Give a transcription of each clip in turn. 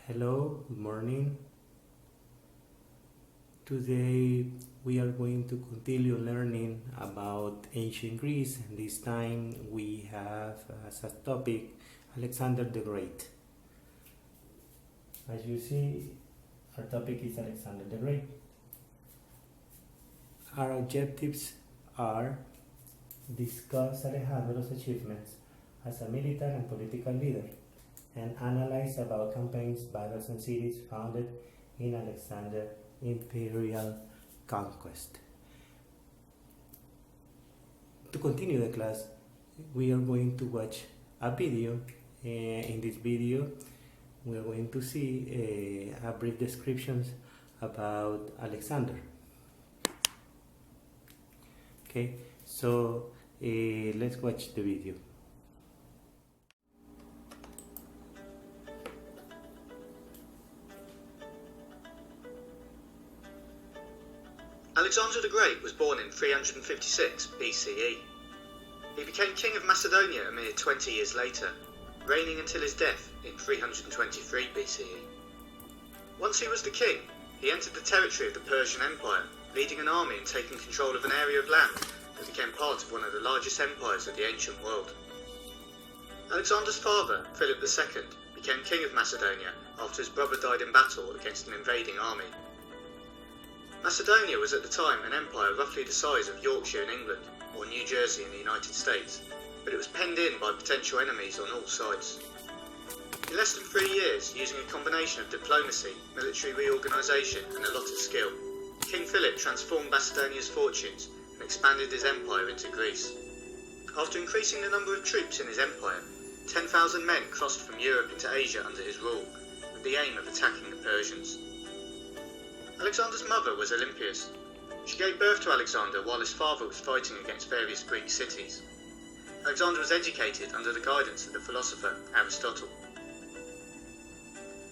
Hello, good morning. Today we are going to continue learning about ancient Greece, and this time we have as a topic Alexander the Great. As you see, our topic is Alexander the Great. Our objectives are discuss Alejandro's achievements as a military and political leader, and analyze about campaigns, battles, and cities founded in Alexander's imperial conquest. To continue the class, we are going to watch a video. In this video, we are going to see a brief descriptions about Alexander. Okay, so let's watch the video. Alexander the Great was born in 356 BCE. He became king of Macedonia a mere 20 years later, reigning until his death in 323 BCE. Once he was the king, he entered the territory of the Persian Empire, leading an army and taking control of an area of land that became part of one of the largest empires of the ancient world. Alexander's father, Philip II, became king of Macedonia after his brother died in battle against an invading army. Macedonia was at the time an empire roughly the size of Yorkshire in England or New Jersey in the United States, but it was penned in by potential enemies on all sides. In less than 3 years, using a combination of diplomacy, military reorganisation and a lot of skill, King Philip transformed Macedonia's fortunes and expanded his empire into Greece. After increasing the number of troops in his empire, 10,000 men crossed from Europe into Asia under his rule, with the aim of attacking the Persians. Alexander's mother was Olympias. She gave birth to Alexander while his father was fighting against various Greek cities. Alexander was educated under the guidance of the philosopher Aristotle.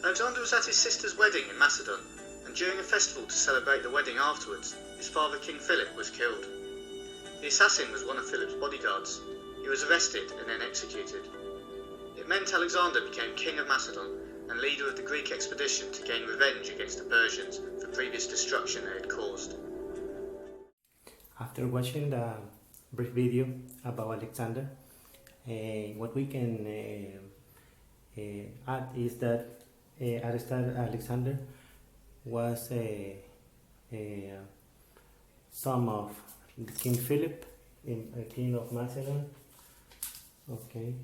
Alexander was at his sister's wedding in Macedon, and during a festival to celebrate the wedding afterwards, his father King Philip was killed. The assassin was one of Philip's bodyguards. He was arrested and then executed. It meant Alexander became king of Macedon and leader of the Greek expedition to gain revenge against the Persians for previous destruction they had caused. After watching the brief video about Alexander, what we can add is that Alexander was a son of King Philip, king of Macedon, okay,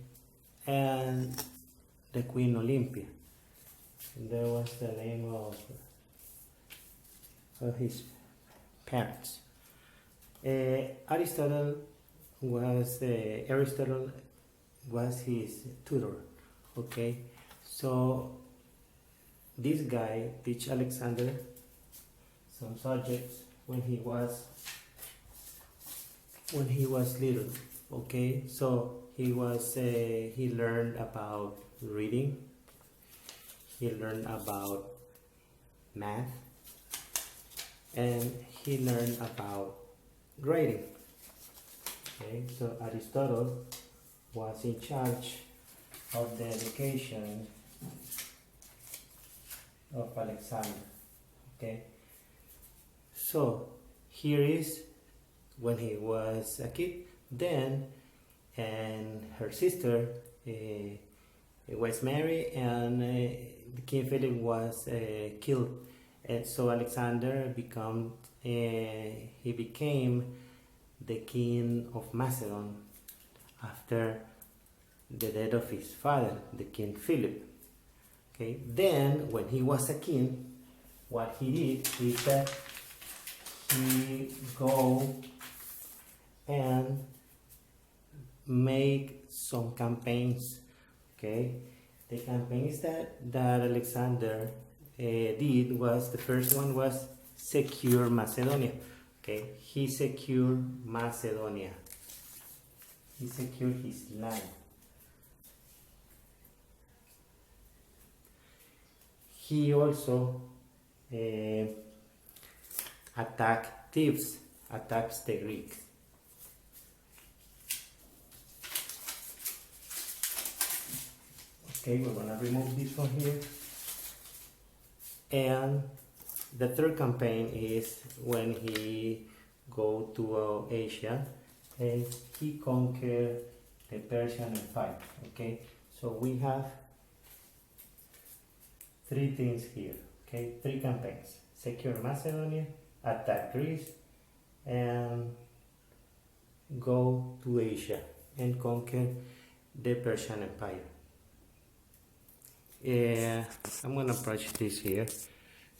and the Queen Olympia. That was the name of his parents. Aristotle was his tutor. Okay, so this guy teach Alexander some subjects when he was little. Okay, so he learned about reading. He learned about math, and he learned about writing. Okay, so Aristotle was in charge of the education of Alexander. Okay, so here is when he was a kid. Then, and her sister was married, and King Philip was killed, and so Alexander became the king of Macedon after the death of his father, the King Philip. Okay, then when he was a king, what he did is that he go and make some campaigns. Okay, the campaigns that Alexander did was, the first one was secure Macedonia. Okay, he secured Macedonia. He secured his land. He also attacked Thebes, attacks the Greeks. Okay, we're gonna remove this one here. And the third campaign is when he go to Asia and he conquered the Persian Empire. Okay, so we have three things here. Okay, three campaigns: secure Macedonia, attack Greece, and go to Asia and conquer the Persian Empire. I'm gonna approach this here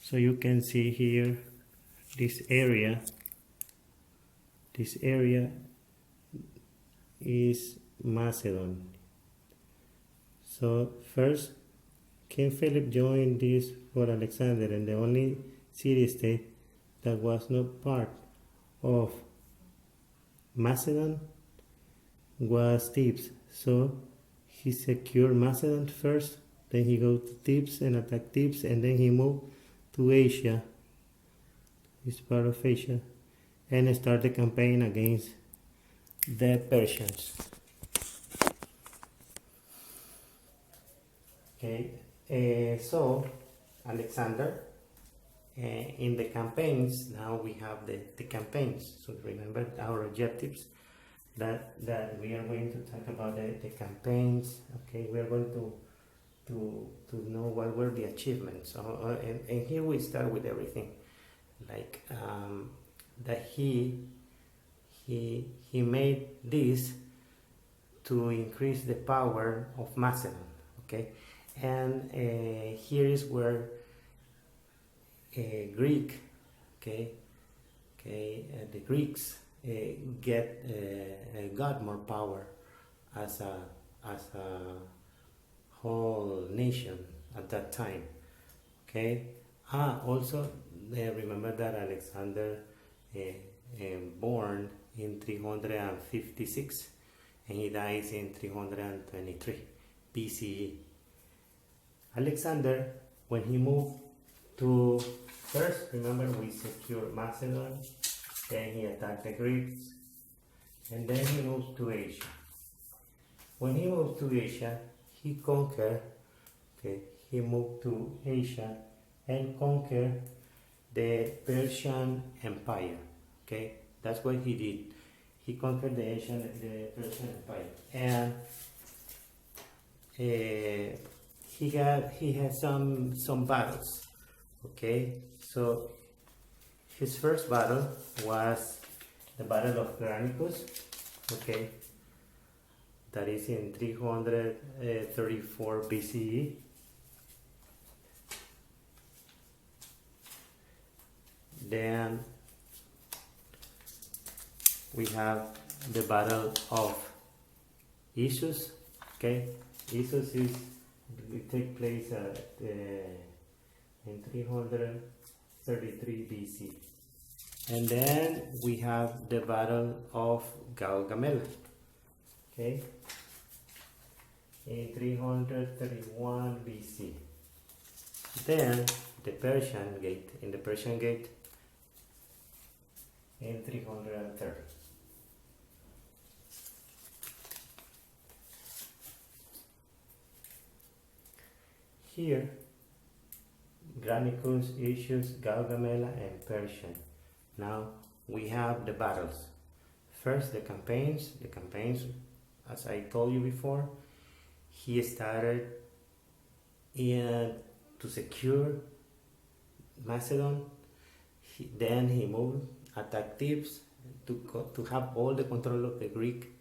so you can see here this area is Macedon. So first King Philip joined this for Alexander, and the only city-state that was not part of Macedon was Thebes. So he secured Macedon first, then he go to Thebes and attack Thebes, and then he moved to Asia, this part of Asia, and start the campaign against the Persians. Okay, so Alexander, in the campaigns, now we have the campaigns. So remember our objectives that we are going to talk about the campaigns. Okay, we are going to know what were the achievements. And here we start with everything, like that he made this to increase the power of Macedon. Okay, and here is where Greek, the Greeks got more power as a whole nation at that time. Okay. Also, remember that Alexander born in 356 and he dies in 323 BCE. Alexander, when he moved to, first remember we secured Macedon, then he attacked the Greeks, and then he moved to Asia. When he moved to Asia, he conquered, he moved to Asia and conquered the Persian Empire. Okay, that's what he did. He conquered the Persian Empire, and he had some battles. Okay, so his first battle was the Battle of Granicus. Okay, that is in 334 BCE. Then we have the Battle of Issus. Okay, Issus will take place in 333 BC. And then we have the Battle of Gaugamela. Okay, in 331 BC. Then the Persian Gate, in 330. Here, Granicus, Issus, Gaugamela, and Persian. Now we have the battles. First, the campaigns, as I told you before, he started to secure Macedon. Then he moved, attacked Thebes to have all the control of the Greek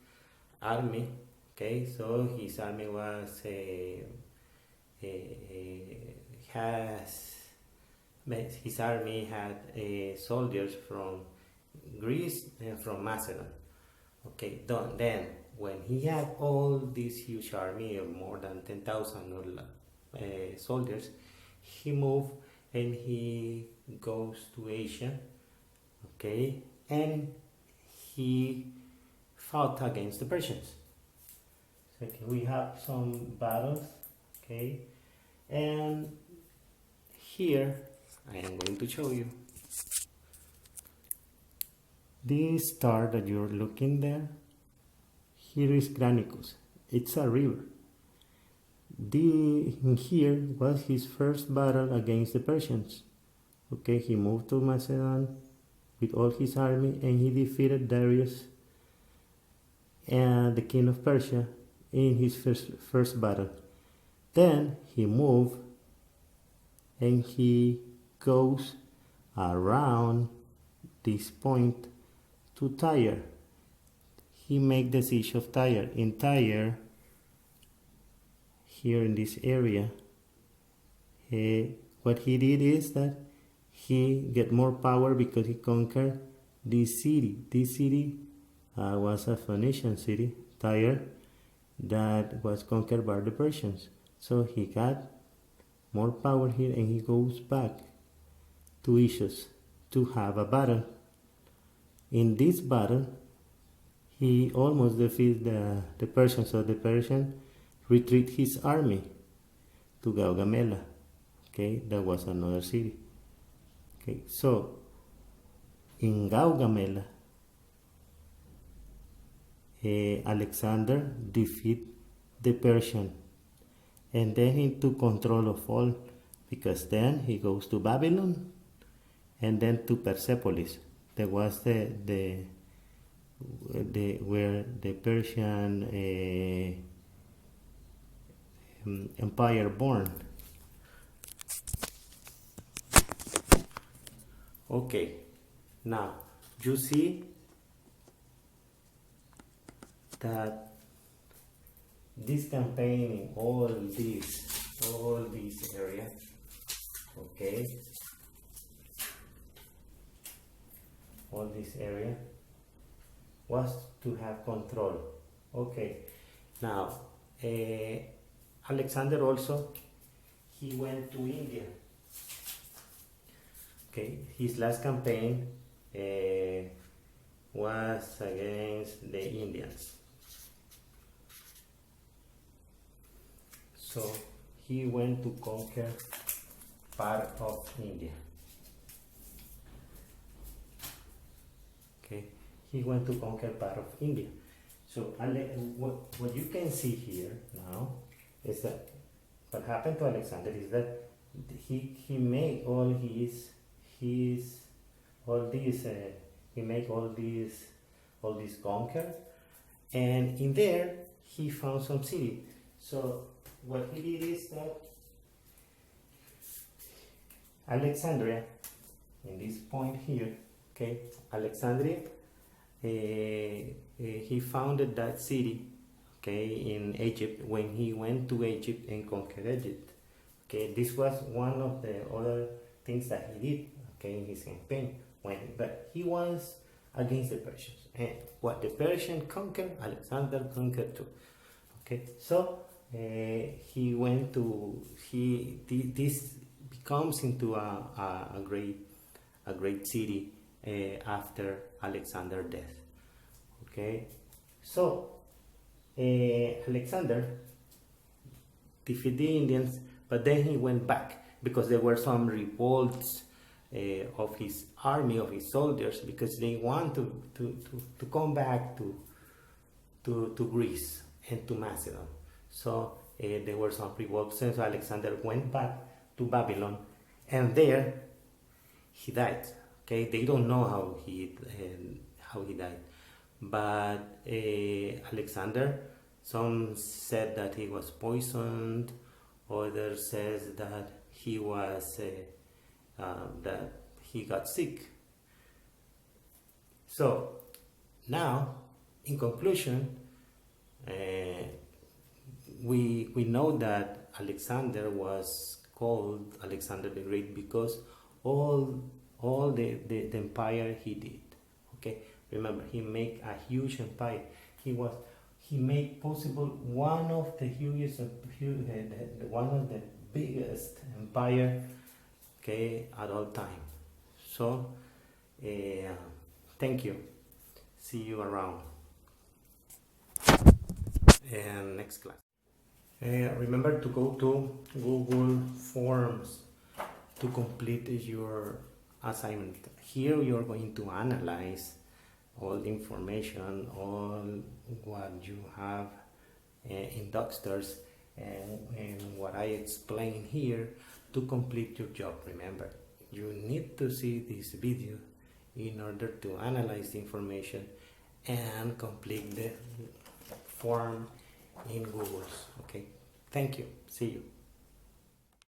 army. Okay, so his army was his army had soldiers from Greece and from Macedon. Okay, then when he had all this huge army of more than 10,000 soldiers, he moved and he goes to Asia. Okay, and he fought against the Persians. So we have some battles. Okay, and here I am going to show you this star that you're looking there. Here is Granicus. It's a river. in here was his first battle against the Persians. Okay, he moved to Macedon with all his army and he defeated Darius and the king of Persia in his first battle. Then he moved and he goes around this point to Tyre. He made the siege of Tyre. In Tyre, here in this area, what he did is that he get more power because he conquered this city. This city was a Phoenician city, Tyre, that was conquered by the Persians. So he got more power here and he goes back to Issus to have a battle. In this battle, he almost defeated the Persians, so the Persian retreat his army to Gaugamela. Okay, that was another city. Okay, so in Gaugamela, Alexander defeated the Persian, and then he took control of all, because then he goes to Babylon, and then to Persepolis. That was the where the Persian empire born. Okay, now you see that this campaign in all these areas, okay, all this area was to have control. Okay, now Alexander also, he went to India. Okay, his last campaign was against the Indians. So he went to conquer part of India. Okay, he went to conquer part of India. So what you can see here now is that what happened to Alexander is that he made all these conquer, and in there he found some city. So what he did is that Alexandria, in this point here, okay, Alexandria, he founded that city, okay, in Egypt, when he went to Egypt and conquered Egypt. Okay, this was one of the other things that he did, okay, in his campaign. But he was against the Persians, and what the Persians conquered, Alexander conquered too. Okay, so this becomes into a great city after Alexander's death. Okay, so Alexander defeated the Indians, but then he went back because there were some revolts of his army, of his soldiers, because they want to come back to Greece and to Macedon. So there were some revolts, so Alexander went back to Babylon, and there he died. Okay, they don't know how he died, but Alexander, some said that he was poisoned, others says that he was that he got sick. So now, in conclusion, we know that Alexander was called Alexander the Great because all the empire he did. Okay, remember, he made a huge empire. He made possible one of the biggest empire, okay, at all time. So thank you. See you around. And next class. Remember to go to Google Forms to complete your assignment. Here you're going to analyze all the information, all what you have in Docsters, and what I explain here to complete your job. Remember, you need to see this video in order to analyze the information and complete the form in Google. Okay, thank you. See you.